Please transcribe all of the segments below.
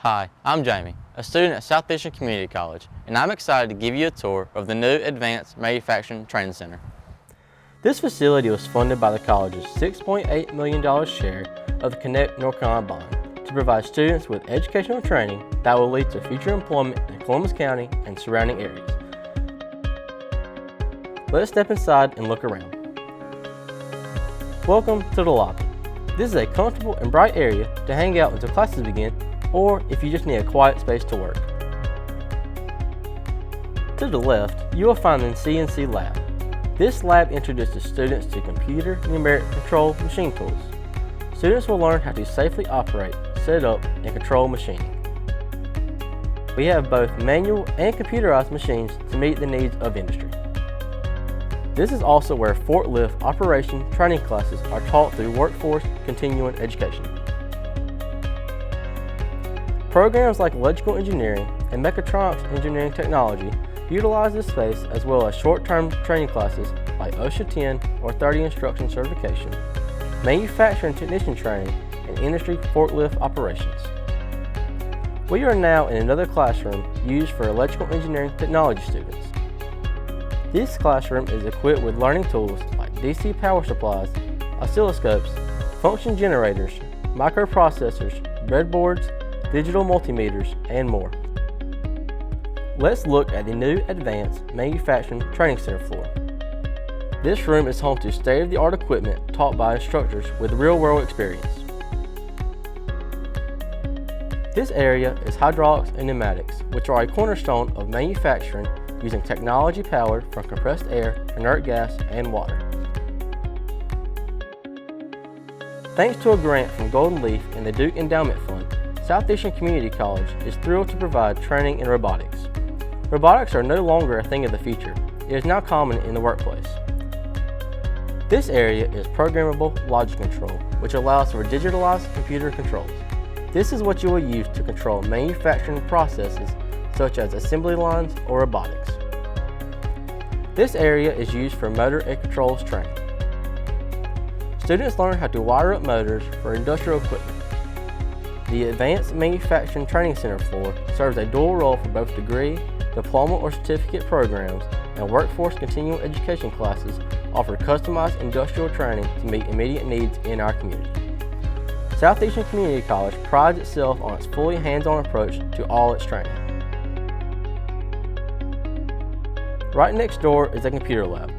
Hi, I'm Jamie, a student at Southeastern Community College, and I'm excited to give you a tour of the new Advanced Manufacturing Training Center. This facility was funded by the college's $6.8 million share of the Connect North Carolina bond to provide students with educational training that will lead to future employment in Columbus County and surrounding areas. Let's step inside and look around. Welcome to the lobby. This is a comfortable and bright area to hang out until classes begin, or if you just need a quiet space to work. To the left, you will find the CNC Lab. This lab introduces students to computer numeric control machine tools. Students will learn how to safely operate, set up, and control machining. We have both manual and computerized machines to meet the needs of industry. This is also where forklift operation training classes are taught through workforce continuing education. Programs like Electrical Engineering and Mechatronics Engineering Technology utilize this space, as well as short-term training classes like OSHA 10 or 30 instruction certification, manufacturing technician training, and industry forklift operations. We are now in another classroom used for electrical engineering technology students. This classroom is equipped with learning tools like DC power supplies, oscilloscopes, function generators, microprocessors, breadboards, digital multimeters, and more. Let's look at the new Advanced Manufacturing Training Center floor. This room is home to state-of-the-art equipment taught by instructors with real-world experience. This area is hydraulics and pneumatics, which are a cornerstone of manufacturing using technology powered from compressed air, inert gas, and water. Thanks to a grant from Golden Leaf and the Duke Endowment Fund, Southeastern Community College is thrilled to provide training in robotics. Robotics are no longer a thing of the future. It is now common in the workplace. This area is programmable logic control, which allows for digitalized computer controls. This is what you will use to control manufacturing processes such as assembly lines or robotics. This area is used for motor and controls training. Students learn how to wire up motors for industrial equipment. The Advanced Manufacturing Training Center floor serves a dual role for both degree, diploma or certificate programs, and workforce continuing education classes offer customized industrial training to meet immediate needs in our community. Southeastern Community College prides itself on its fully hands-on approach to all its training. Right next door is a computer lab.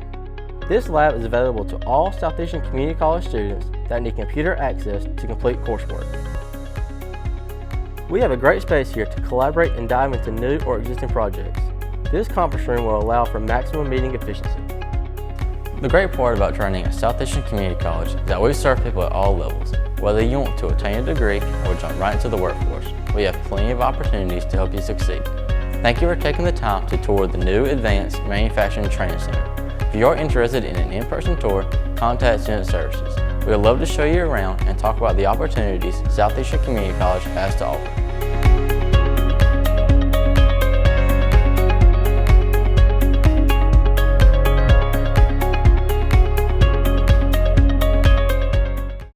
This lab is available to all Southeastern Community College students that need computer access to complete coursework. We have a great space here to collaborate and dive into new or existing projects. This conference room will allow for maximum meeting efficiency. The great part about training at Southeastern Community College is that we serve people at all levels. Whether you want to attain a degree or jump right into the workforce, we have plenty of opportunities to help you succeed. Thank you for taking the time to tour the new Advanced Manufacturing Training Center. If you are interested in an in-person tour, contact Student Services. We would love to show you around and talk about the opportunities Southeastern Community College has to offer.